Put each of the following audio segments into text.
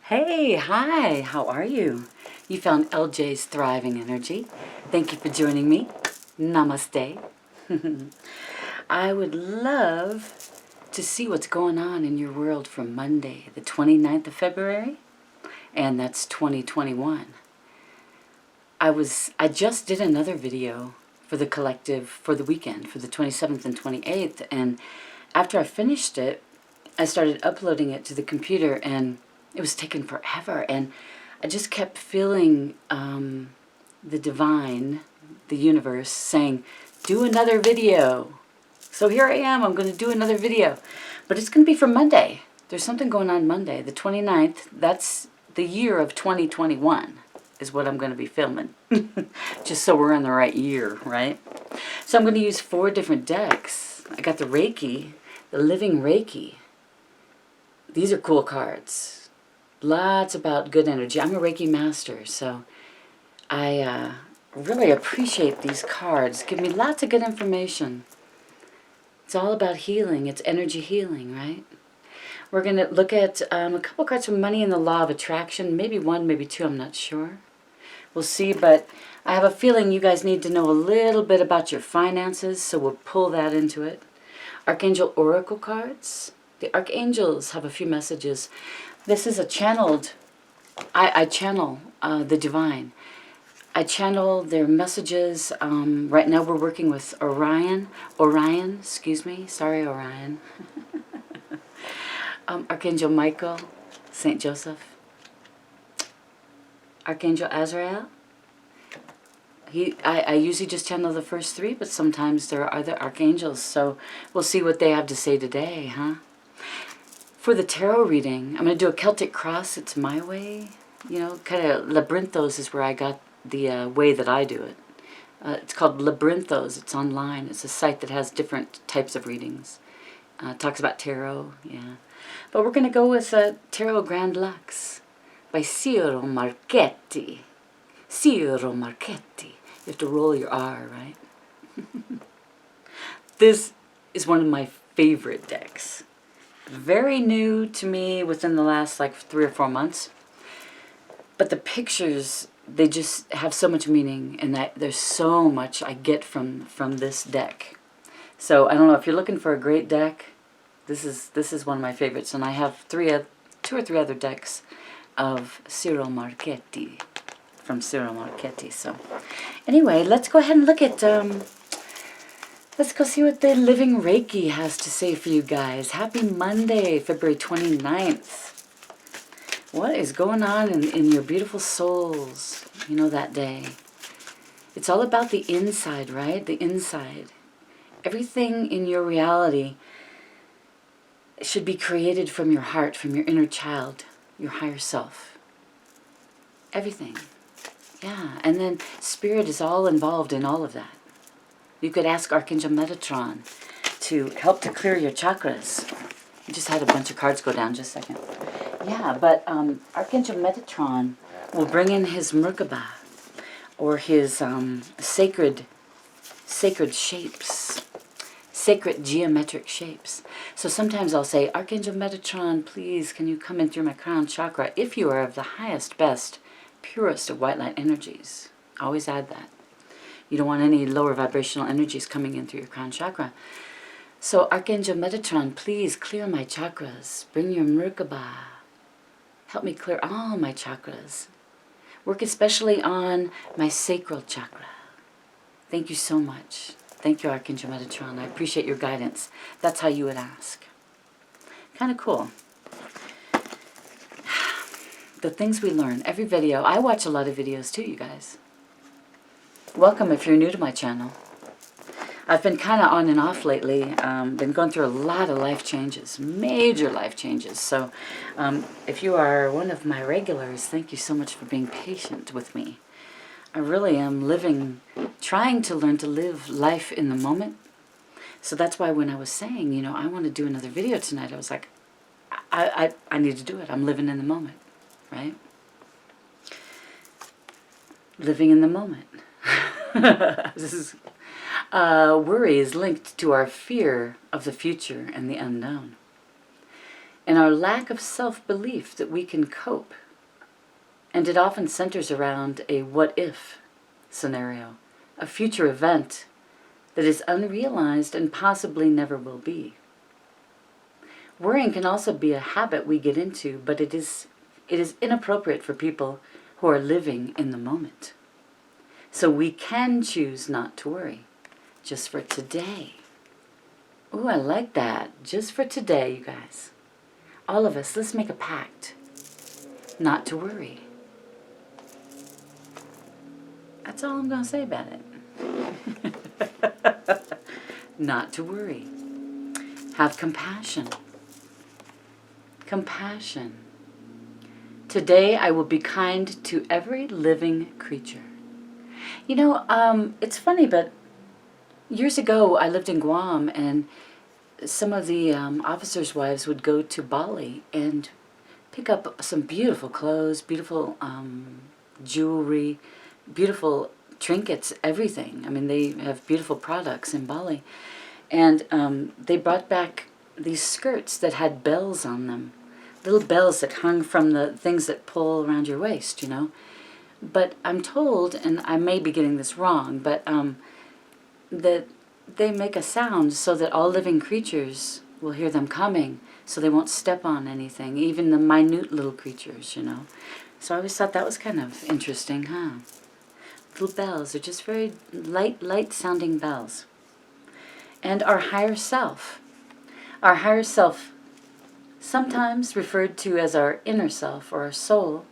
Hey, hi, how are you? You found LJ's Thriving Energy. Thank you for joining me. Namaste. I would love to see what's going on in your world from Monday, the 29th of February, and that's 2021. I just did another video for the collective for the weekend, for the 27th and 28th, and after I finished it, I started uploading it to the computer, and it was taking forever, and I just kept feeling the divine, the universe, saying, do another video. So here I am, I'm going to do another video. But it's going to be for Monday. There's something going on Monday, the 29th. That's the year of 2021 is what I'm going to be filming. Just so we're in the right year, right? So I'm going to use 4 different decks. I got the Reiki, the Living Reiki. These are cool cards. Lots about good energy. I'm a Reiki master, so I really appreciate these cards. Give me lots of good information. It's all about healing. It's energy healing, right? We're going to look at a couple cards from Money and the Law of Attraction. Maybe 1, maybe 2, I'm not sure. We'll see, but I have a feeling you guys need to know a little bit about your finances, so we'll pull that into it. Archangel Oracle cards. The Archangels have a few messages. This is a channeled, I channel the divine. I channel their messages. Right now we're working with Orion, excuse me, sorry Orion. Archangel Michael, Saint Joseph. Archangel Azrael. I usually just channel the first 3, but sometimes there are other archangels, so we'll see what they have to say today, huh? For the tarot reading, I'm going to do a Celtic cross. It's my way. You know, kind of Labyrinthos is where I got the way that I do it. It's called Labyrinthos. It's online. It's a site that has different types of readings. It talks about tarot, yeah. But we're going to go with Tarot Grand Lux by Ciro Marchetti. Ciro Marchetti. You have to roll your R, right? This is one of my favorite decks. Very new to me within the last like 3 or 4 months. But the pictures, they just have so much meaning, and there's so much I get from this deck. So I don't know, if you're looking for a great deck, this is one of my favorites. And I have 2 or 3 other decks of Ciro Marchetti, from Ciro Marchetti. So anyway, let's go ahead and look at let's go see what the Living Reiki has to say for you guys. Happy Monday, February 29th. What is going on in your beautiful souls, you know, that day? It's all about the inside, right? The inside. Everything in your reality should be created from your heart, from your inner child, your higher self. Everything. Yeah, and then spirit is all involved in all of that. You could ask Archangel Metatron to help to clear your chakras. I just had a bunch of cards go down, just a second. Yeah, but Archangel Metatron will bring in his Merkaba, or his sacred shapes, sacred geometric shapes. So sometimes I'll say, Archangel Metatron, please, can you come in through my crown chakra if you are of the highest, best, purest of white light energies. Always add that. You don't want any lower vibrational energies coming in through your crown chakra. So Archangel Metatron, please clear my chakras. Bring your Merkaba. Help me clear all my chakras. Work especially on my sacral chakra. Thank you so much. Thank you, Archangel Metatron. I appreciate your guidance. That's how you would ask. Kind of cool. The things we learn. Every video. I watch a lot of videos too, you guys. Welcome if you're new to my channel. I've been kind of on and off lately. Been going through a lot of life changes, major life changes. So if you are one of my regulars, thank you so much for being patient with me. I really am trying to learn to live life in the moment. So that's why when I was saying, you know, I want to do another video tonight, I was like, I need to do it. I'm living in the moment, right? Living in the moment. This is worry is linked to our fear of the future and the unknown. and our lack of self-belief that we can cope. And it often centers around a what-if scenario, a future event that is unrealized and possibly never will be. Worrying can also be a habit we get into, but it is inappropriate for people who are living in the moment. So we can choose not to worry, just for today. Ooh, I like that. Just for today, you guys. All of us, let's make a pact not to worry. That's all I'm going to say about it. Not to worry. Have compassion. Compassion. Today I will be kind to every living creature. You know, it's funny, but years ago I lived in Guam, and some of the officers' wives would go to Bali and pick up some beautiful clothes, beautiful jewelry, beautiful trinkets, everything. I mean, they have beautiful products in Bali. And they brought back these skirts that had bells on them. Little bells that hung from the things that pull around your waist, you know. But I'm told, and I may be getting this wrong, but that they make a sound so that all living creatures will hear them coming, so they won't step on anything, even the minute little creatures, you know. So I always thought that was kind of interesting, huh? Little bells are just very light sounding bells. And our higher self, sometimes referred to as our inner self or our soul,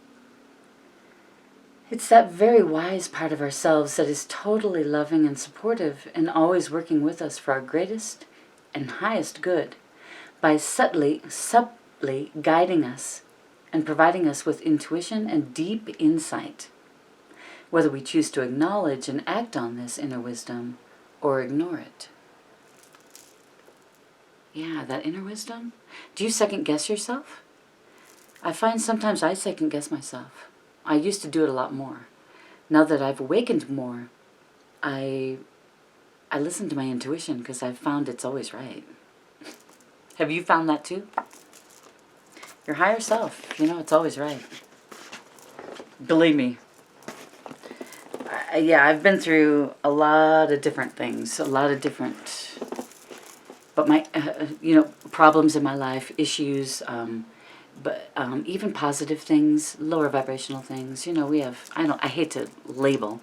it's that very wise part of ourselves that is totally loving and supportive and always working with us for our greatest and highest good by subtly guiding us and providing us with intuition and deep insight, whether we choose to acknowledge and act on this inner wisdom or ignore it. Yeah, that inner wisdom. Do you second guess yourself? I find sometimes I second guess myself. I used to do it a lot more. Now that I've awakened more, I listen to my intuition because I've found it's always right. Have you found that too? Your higher self, you know, it's always right. Believe me. Yeah, I've been through a lot of different things, but my, problems in my life, issues, but even positive things, lower vibrational things. You know, we have, I hate to label,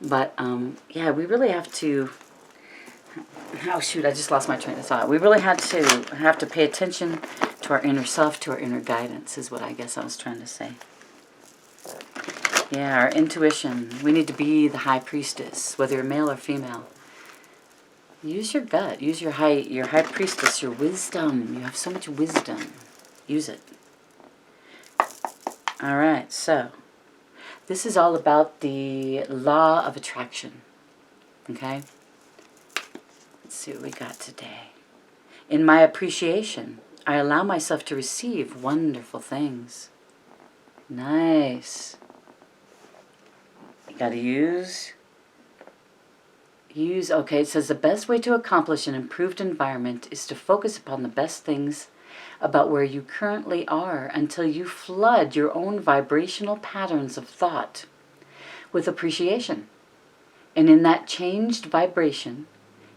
but we really have to, oh shoot, I just lost my train of thought. We really have to pay attention to our inner self, to our inner guidance, is what I guess I was trying to say. Yeah, our intuition. We need to be the high priestess, whether you're male or female. Use your gut. Use your high priestess, your wisdom. You have so much wisdom. Use it. All right, so this is all about the law of attraction. Okay? Let's see what we got today. In my appreciation, I allow myself to receive wonderful things. Nice. You got to use, okay, it says the best way to accomplish an improved environment is to focus upon the best things about where you currently are until you flood your own vibrational patterns of thought with appreciation. And in that changed vibration,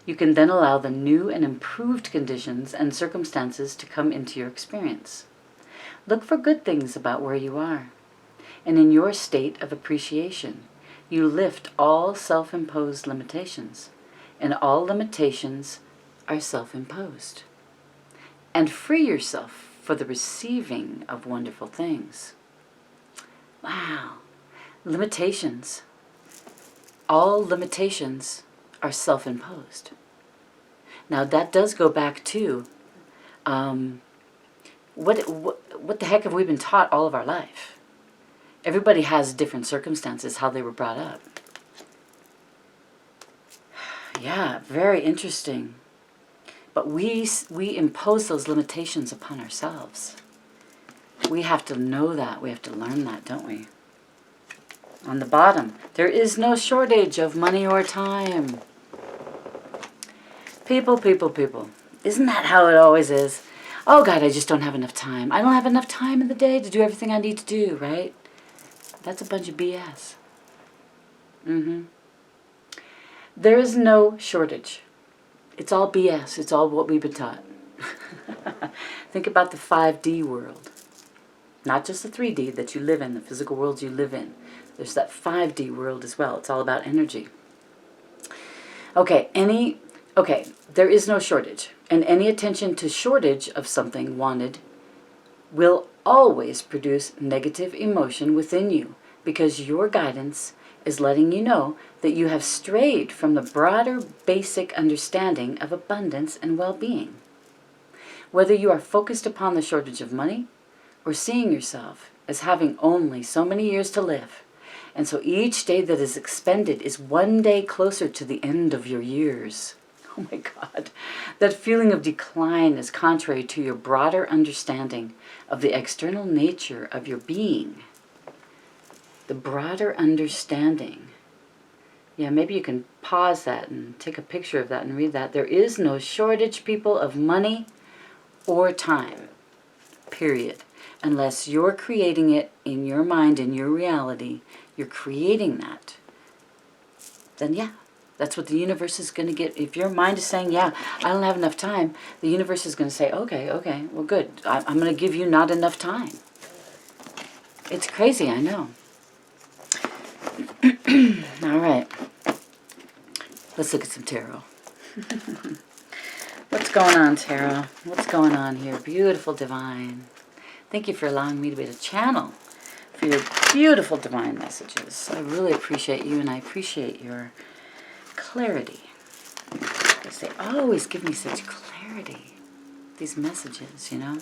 you can then allow the new and improved conditions and circumstances to come into your experience. Look for good things about where you are. And in your state of appreciation, you lift all self-imposed limitations, and all limitations are self-imposed. And free yourself for the receiving of wonderful things. Wow. Limitations. All limitations are self-imposed. Now that does go back to what the heck have we been taught all of our life? Everybody has different circumstances, how they were brought up. Yeah, very interesting. But we impose those limitations upon ourselves. We have to know that. We have to learn that, don't we? On the bottom, there is no shortage of money or time. People. Isn't that how it always is? Oh God, I just don't have enough time. I don't have enough time in the day to do everything I need to do, right? That's a bunch of BS. There is no shortage. It's all BS. It's all what we've been taught. Think about the 5D world. Not just the 3D that you live in, the physical world you live in. There's that 5D world as well. It's all about energy. Okay, there is no shortage. And any attention to shortage of something wanted will always produce negative emotion within you, because your guidance is letting you know that you have strayed from the broader basic understanding of abundance and well-being. Whether you are focused upon the shortage of money or seeing yourself as having only so many years to live, and so each day that is expended is one day closer to the end of your years. Oh my God. That feeling of decline is contrary to your broader understanding of the external nature of your being. The broader understanding. Yeah, maybe you can pause that and take a picture of that and read that. There is no shortage, people, of money or time. Period. Unless you're creating it in your mind, in your reality, you're creating that. Then yeah, that's what the universe is going to get. If your mind is saying, yeah, I don't have enough time, the universe is going to say, okay, well good. I'm going to give you not enough time. It's crazy, I know. All right. Let's look at some tarot. What's going on, tarot? What's going on here? Beautiful divine. Thank you for allowing me to be a channel for your beautiful divine messages. I really appreciate you, and I appreciate your clarity. They always give me such clarity, these messages, you know.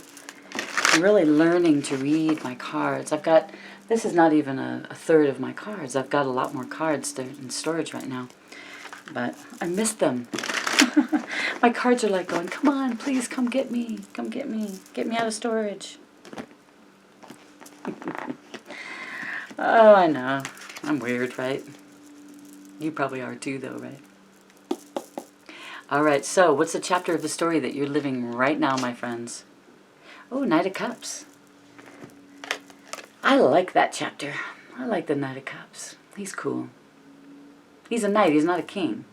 I'm really learning to read my cards. This is not even a third of my cards. I've got a lot more cards. They're in storage right now. But I miss them. My cards are like going, come on, please come get me. Come get me. Get me out of storage. Oh, I know. I'm weird, right? You probably are too, though, right? All right, so what's the chapter of the story that you're living right now, my friends? Oh, Knight of Cups. I like that chapter. I like the Knight of Cups. He's cool. He's a knight. He's not a king.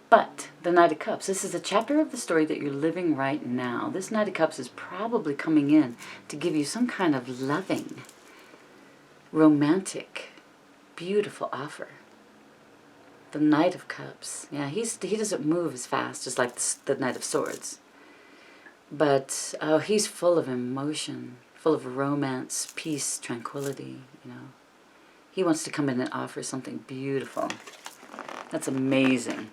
But the Knight of Cups, this is a chapter of the story that you're living right now. This Knight of Cups is probably coming in to give you some kind of loving, romantic, beautiful offer. The Knight of Cups. Yeah, he doesn't move as fast as like the Knight of Swords. But he's full of emotion, full of romance, peace, tranquility, you know. He wants to come in and offer something beautiful. That's amazing.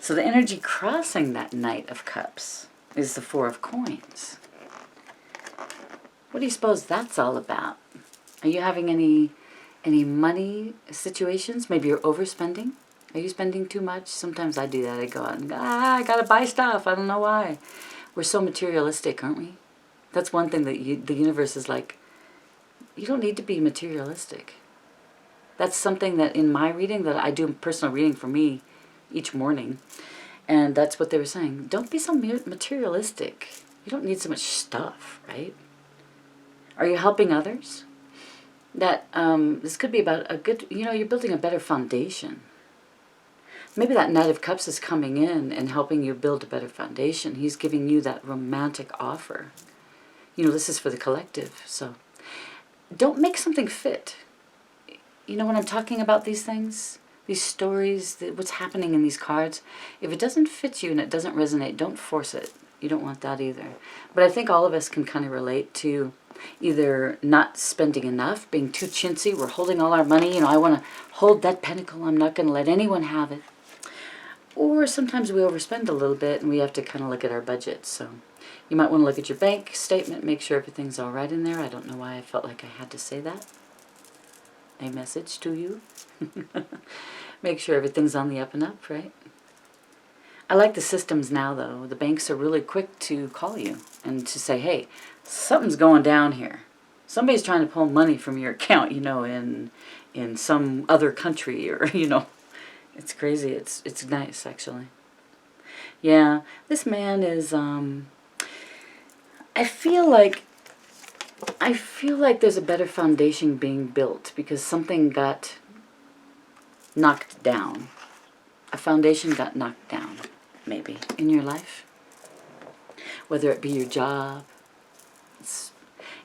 So the energy crossing that Knight of Cups is the Four of Coins. What do you suppose that's all about? Are you having any money situations? Maybe you're overspending? Are you spending too much? Sometimes I do that. I go out and go, I gotta buy stuff. I don't know why. We're so materialistic, aren't we? That's one thing that the universe is like, you don't need to be materialistic. That's something that in my reading, that I do a personal reading for me each morning. And that's what they were saying. Don't be so materialistic. You don't need so much stuff, right? Are you helping others? That this could be about a good, you know, you're building a better foundation. Maybe that Knight of Cups is coming in and helping you build a better foundation. He's giving you that romantic offer. You know, this is for the collective, so don't make something fit. You know, when I'm talking about these things, these stories, what's happening in these cards, if it doesn't fit you and it doesn't resonate, don't force it. You don't want that either. But I think all of us can kind of relate to either not spending enough, being too chintzy, we're holding all our money, you know, I want to hold that pentacle, I'm not going to let anyone have it. Or sometimes we overspend a little bit and we have to kind of look at our budget. So you might want to look at your bank statement, make sure everything's all right in there. I don't know why I felt like I had to say that. A message to you. Make sure everything's on the up and up, right? I like the systems now, though. The banks are really quick to call you and to say, hey, something's going down here. Somebody's trying to pull money from your account, you know, in some other country, or, you know. It's crazy. It's nice, actually. Yeah, this man is I feel like there's a better foundation being built because something got knocked down. A foundation got knocked down, maybe, in your life. Whether it be your job.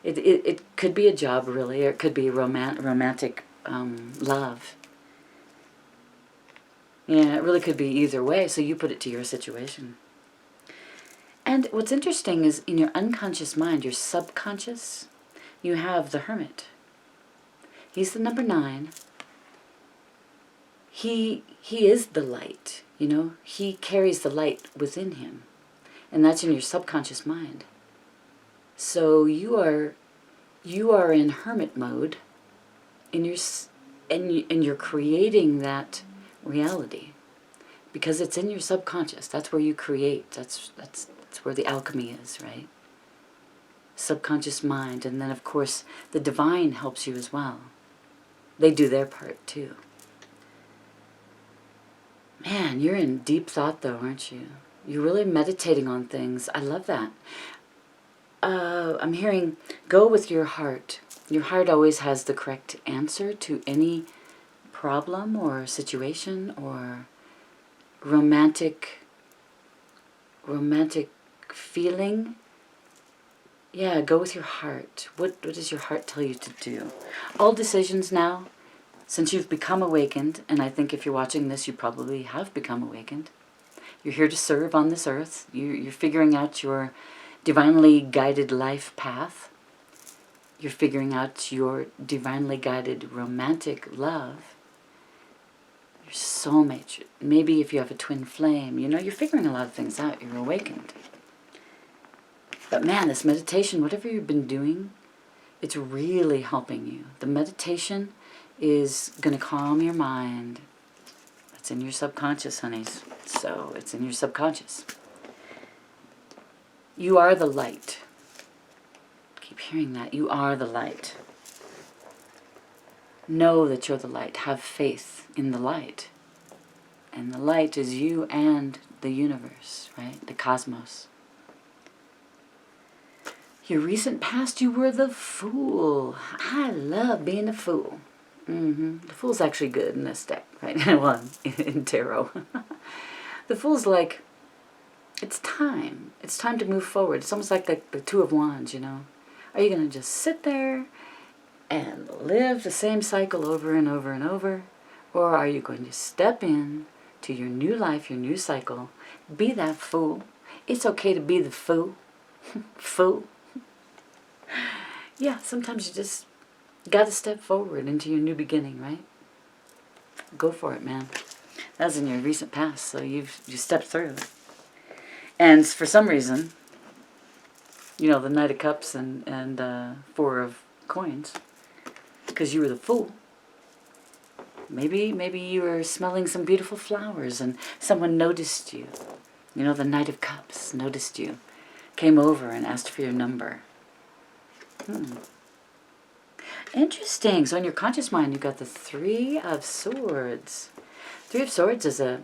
It could be a job, really, or it could be romantic love. Yeah, it really could be either way, so you put it to your situation. And what's interesting is in your unconscious mind, your subconscious, you have the Hermit. He's the number 9. He is the light, you know. He carries the light within him. And that's in your subconscious mind. So you are in hermit mode, and you're creating that reality because it's in your subconscious. That's where you create. That's where the alchemy is, right? Subconscious mind, and then of course the divine helps you as well. They do their part too. Man, you're in deep thought though, aren't you? You're really meditating on things. I love that. I'm hearing, go with your heart. Your heart always has the correct answer to any problem or situation or romantic feeling. Yeah, go with your heart. What does your heart tell you to do? All decisions now, since you've become awakened, and I think if you're watching this, you probably have become awakened. You're here to serve on this earth. You're figuring out your divinely guided life path. You're figuring out your divinely guided romantic love. Your soulmate. Maybe if you have a twin flame, you know, you're figuring a lot of things out. You're awakened. But man, this meditation, whatever you've been doing, it's really helping you. The meditation is going to calm your mind. It's in your subconscious, honeys. So it's in your subconscious. You are the light. Keep hearing that. You are the light. Know that you're the light. Have faith in the light. And the light is you and the universe, right? The cosmos. Your recent past, you were the Fool. I love being a fool. The Fool's actually good in this deck, right? Well, in tarot. The Fool's like, it's time. It's time to move forward. It's almost like the Two of Wands, you know. Are you going to just sit there and live the same cycle over and over and over? Or are you going to step in to your new life, your new cycle, be that fool? It's okay to be the fool. Fool. Yeah, sometimes you just got to step forward into your new beginning, right? Go for it, man. That's in your recent past, so you stepped through. And for some reason, you know, the Knight of Cups and 4 of Coins, because you were the Fool. Maybe you were smelling some beautiful flowers and someone noticed you. You know, the Knight of Cups noticed you, came over and asked for your number. Interesting. So in your conscious mind, you've got the 3 of Swords. 3 of Swords is a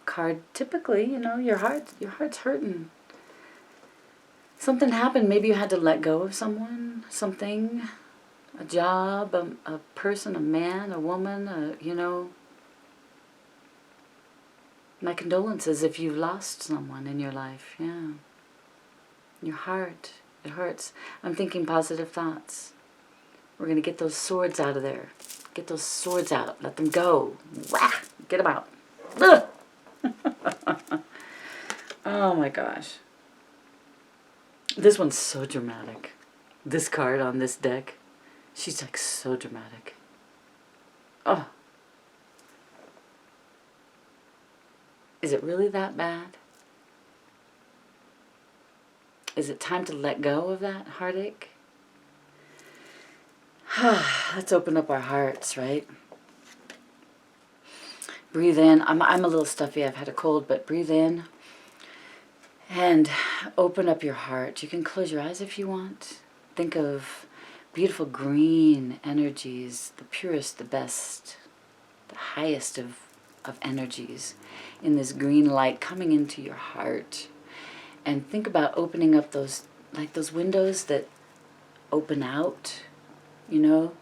card, typically, you know, your heart's hurting. Something happened. Maybe you had to let go of someone, something, a job, a person, a man, a woman, you know. My condolences if you've lost someone in your life, yeah. Your heart, it hurts. I'm thinking positive thoughts. We're going to get those swords out of there. Get those swords out. Let them go. Wah! Get them out. Ugh! Oh my gosh. This one's so dramatic. This card on this deck, she's like so dramatic. Oh. Is it really that bad? Is it time to let go of that heartache? Let's open up our hearts, right? Breathe in. I'm a little stuffy. I've had a cold, but breathe in. And open up your heart. You can close your eyes if you want. Think of beautiful green energies, the purest, the best, the highest of energies in this green light coming into your heart. And think about opening up those like those windows that open out, you know?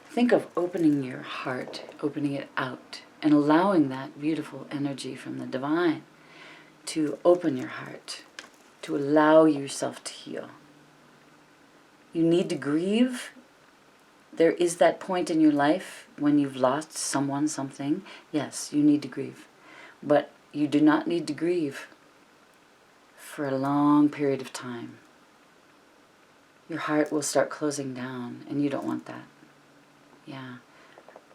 Think of opening your heart, opening it out, and allowing that beautiful energy from the divine to open your heart, to allow yourself to heal. You need to grieve. There is that point in your life when you've lost someone, something. Yes, you need to grieve. But you do not need to grieve for a long period of time. Your heart will start closing down, and you don't want that. Yeah.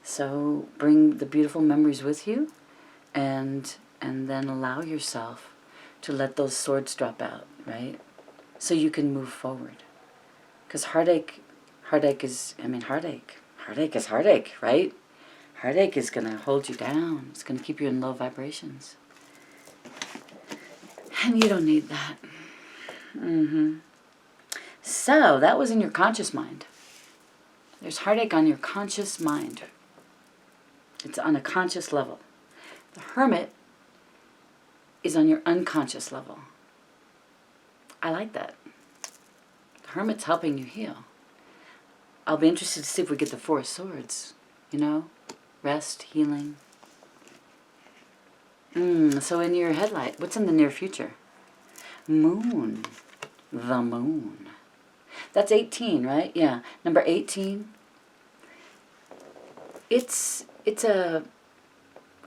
So bring the beautiful memories with you, and then allow yourself to let those swords drop out, right? So you can move forward. Because heartache is heartache, right? Heartache is going to hold you down. It's going to keep you in low vibrations. And you don't need that. So, that was in your conscious mind. There's heartache on your conscious mind. It's on a conscious level. The hermit is on your unconscious level. I like that. The hermit's helping you heal. I'll be interested to see if we get the Four of Swords. You know? Rest, healing. So in your headlight, what's in the near future? Moon. The moon. That's 18, right? Yeah. Number 18. It's a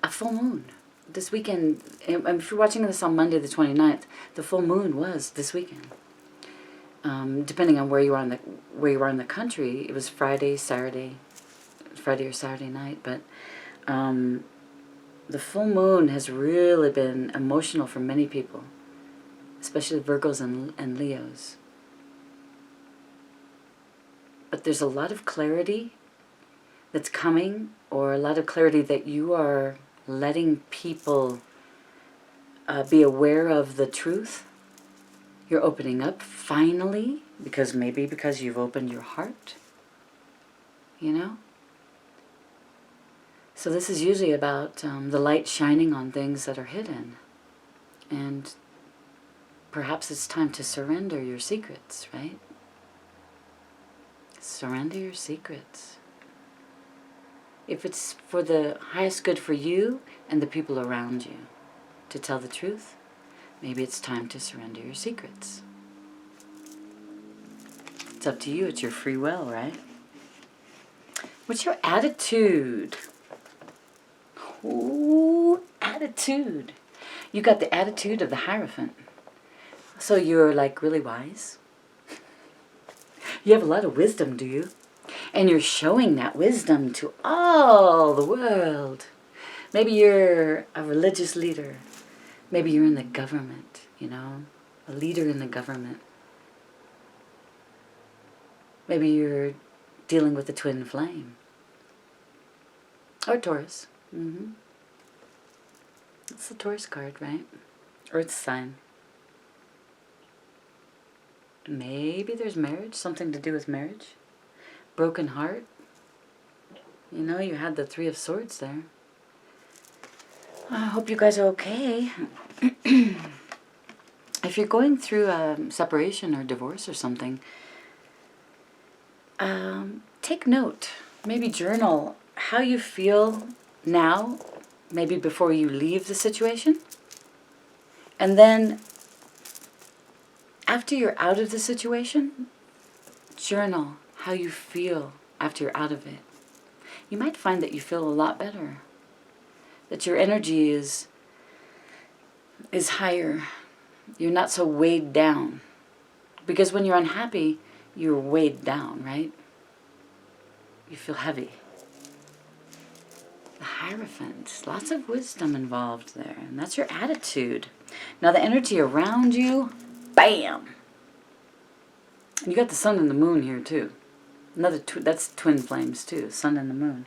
full moon. This weekend, if you're watching this on Monday the 29th, the full moon was this weekend. Depending on where you are in the country, it was Friday or Saturday night. But the full moon has really been emotional for many people, especially Virgos and Leos. But there's a lot of clarity that's coming, or a lot of clarity that you are letting people be aware of the truth. You're opening up finally, because you've opened your heart, you know? So this is usually about the light shining on things that are hidden. And perhaps it's time to surrender your secrets, right? Surrender your secrets. If it's for the highest good for you and the people around you to tell the truth, maybe it's time to surrender your secrets. It's up to you. It's your free will, right? What's your attitude? Ooh, attitude. You got the attitude of the Hierophant. So you're like really wise. You have a lot of wisdom, do you? And you're showing that wisdom to all the world. Maybe you're a religious leader. Maybe you're in the government, you know, a leader in the government. Maybe you're dealing with the twin flame. Or Taurus. It's the Taurus card, right? Earth sign. Maybe there's marriage, something to do with marriage. Broken heart. You know, you had the Three of Swords there. I hope you guys are okay. If you're going through a separation or divorce or something, take note. Maybe journal how you feel now, maybe before you leave the situation. And then, after you're out of the situation, journal how you feel after you're out of it. You might find that you feel a lot better. That your energy is higher. You're not so weighed down. Because when you're unhappy, you're weighed down, right? You feel heavy. The Hierophant. Lots of wisdom involved there. And that's your attitude. Now the energy around you, bam! And you got the sun and the moon here too. That's twin flames too, sun and the moon.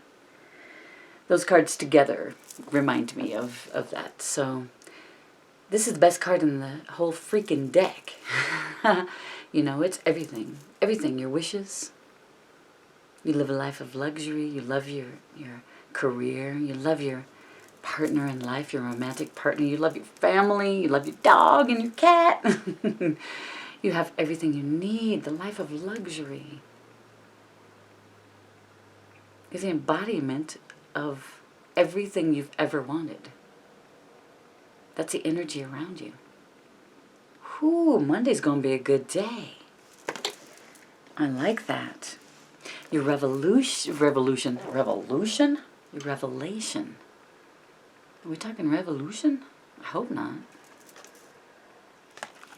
Those cards together remind me of that. So this is the best card in the whole freaking deck. You know, it's everything. Everything, your wishes. You live a life of luxury. You love your career. You love your partner in life, your romantic partner. You love your family. You love your dog and your cat. You have everything you need, the life of luxury. You're the embodiment of everything you've ever wanted. That's the energy around you. Whew, Monday's going to be a good day. I like that. Your revelation? Your revelation. Are we talking revolution? I hope not.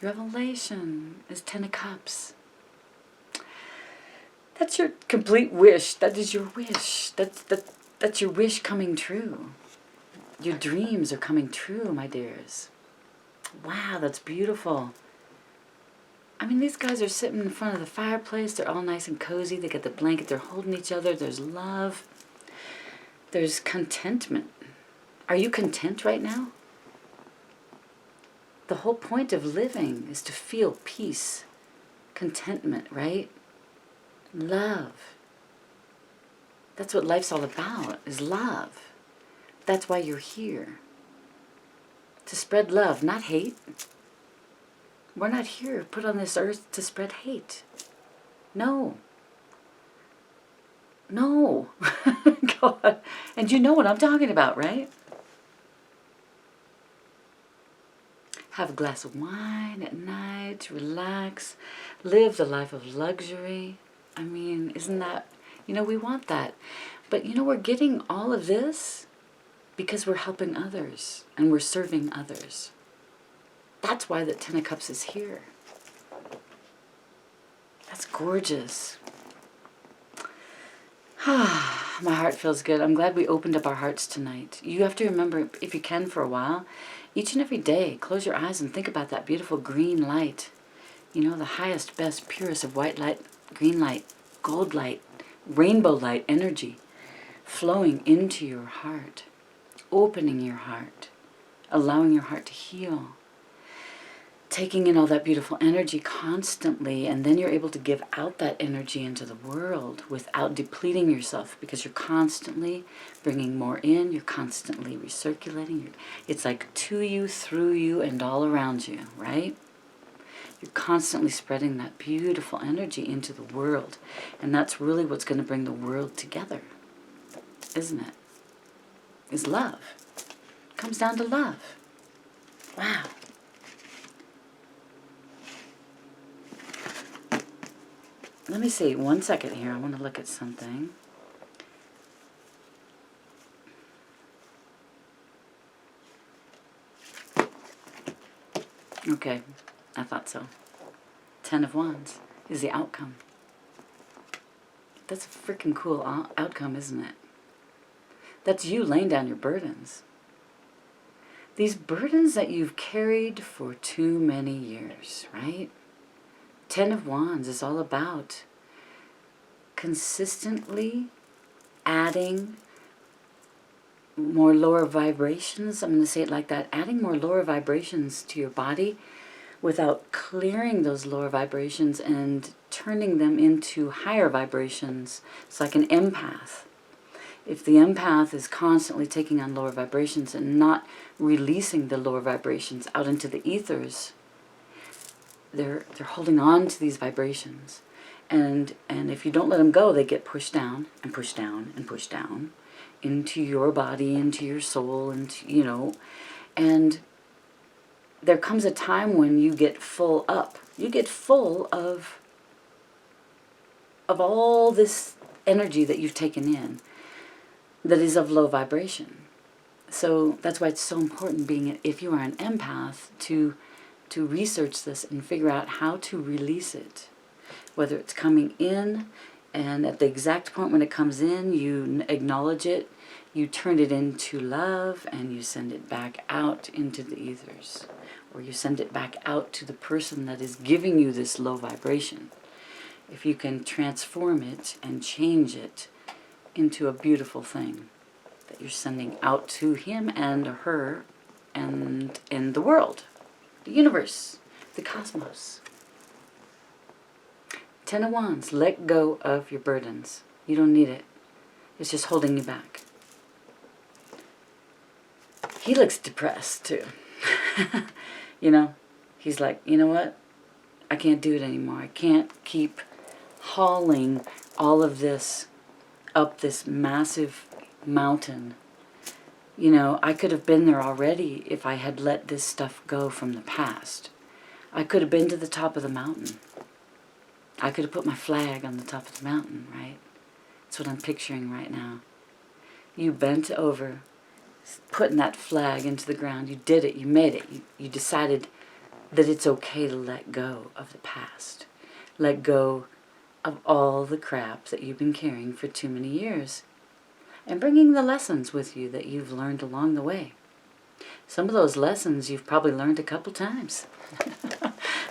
Revelation is 10 of Cups. That's your complete wish. That is your wish. That's your wish coming true. Your dreams are coming true, my dears. Wow, that's beautiful. I mean, these guys are sitting in front of the fireplace. They're all nice and cozy. They got the blanket. They're holding each other. There's love. There's contentment. Are you content right now? The whole point of living is to feel peace, contentment, right? Love. That's what life's all about, is love. That's why you're here. To spread love, not hate. We're not here put on this earth to spread hate. No. No. God. And you know what I'm talking about, right? Have a glass of wine at night, relax, live the life of luxury. I mean, isn't that, we want that. But we're getting all of this because we're helping others and we're serving others. That's why the 10 of Cups is here. That's gorgeous. My heart feels good. I'm glad we opened up our hearts tonight. You have to remember, if you can for a while, each and every day, close your eyes and think about that beautiful green light. The highest, best, purest of white light, green light, gold light, rainbow light energy flowing into your heart, opening your heart, allowing your heart to heal, taking in all that beautiful energy constantly, and then you're able to give out that energy into the world without depleting yourself, because you're constantly bringing more in, you're constantly recirculating. It's like to you, through you, and all around you, right? You're constantly spreading that beautiful energy into the world, and that's really what's going to bring the world together, isn't it? Is love. It comes down to love. Wow. Let me see, 1 second here. I want to look at something. Okay, I thought so. 10 of Wands is the outcome. That's a freaking cool outcome, isn't it? That's you laying down your burdens. These burdens that you've carried for too many years, right? 10 of Wands is all about consistently adding more lower vibrations. I'm going to say it like that. Adding more lower vibrations to your body without clearing those lower vibrations and turning them into higher vibrations. It's like an empath. If the empath is constantly taking on lower vibrations and not releasing the lower vibrations out into the ethers, they're holding on to these vibrations, and if you don't let them go, they get pushed down and pushed down and pushed down into your body, into your soul, and there comes a time when you get full up. You get full of all this energy that you've taken in that is of low vibration. So that's why it's so important, if you are an empath, to research this and figure out how to release it. Whether it's coming in, and at the exact point when it comes in, you acknowledge it, you turn it into love, and you send it back out into the ethers. Or you send it back out to the person that is giving you this low vibration. If you can transform it and change it into a beautiful thing that you're sending out to him and her and in the world. The universe, the cosmos. 10 of Wands, let go of your burdens. You don't need it. It's just holding you back. He looks depressed too. He's like, you know what? I can't do it anymore. I can't keep hauling all of this up this massive mountain. You know, I could have been there already if I had let this stuff go from the past. I could have been to the top of the mountain. I could have put my flag on the top of the mountain, right? That's what I'm picturing right now. You bent over, putting that flag into the ground. You did it. You made it. You decided that it's okay to let go of the past. Let go of all the crap that you've been carrying for too many years. And bringing the lessons with you that you've learned along the way. Some of those lessons you've probably learned a couple times.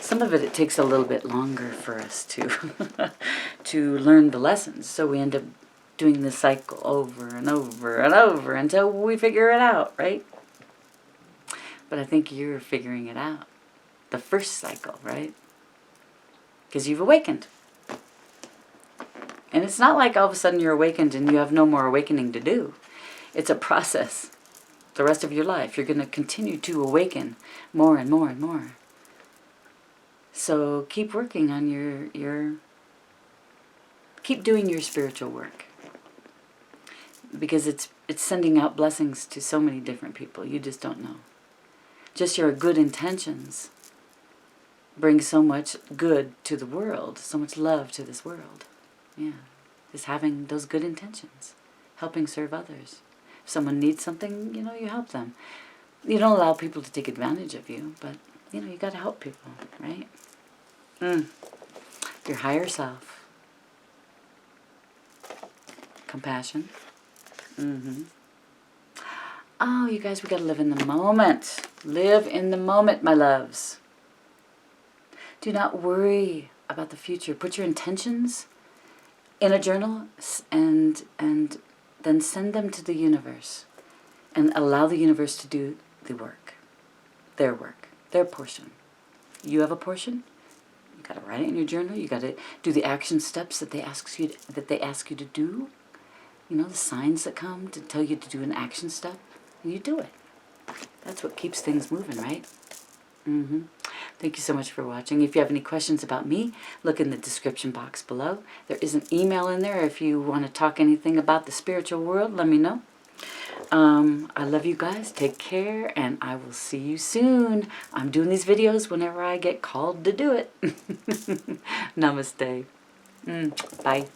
Some of it takes a little bit longer for us to learn the lessons. So we end up doing the cycle over and over and over until we figure it out, right? But I think you're figuring it out. The first cycle, right? Because you've awakened. And it's not like all of a sudden you're awakened and you have no more awakening to do. It's a process. The rest of your life, you're going to continue to awaken more and more and more. So keep working on keep doing your spiritual work. Because it's sending out blessings to so many different people. You just don't know. Just your good intentions bring so much good to the world, so much love to this world. Yeah, just having those good intentions, helping serve others. If someone needs something, you know, you help them. You don't allow people to take advantage of you, but, you know, you got to help people, right? Your higher self. Compassion. Oh, you guys, we got to live in the moment. Live in the moment, my loves. Do not worry about the future. Put your intentions in a journal and then send them to the universe and allow the universe to do the work, their portion. You have a portion. You got to write it in your journal. You got to do the action steps that they ask you to do. You know, the signs that come to tell you to do an action step, and you do it. That's what keeps things moving, right? Thank you so much for watching. If you have any questions about me, look in the description box below. There is an email in there. If you want to talk anything about the spiritual world, let me know. I love you guys. Take care, and I will see you soon. I'm doing these videos whenever I get called to do it. Namaste. Bye.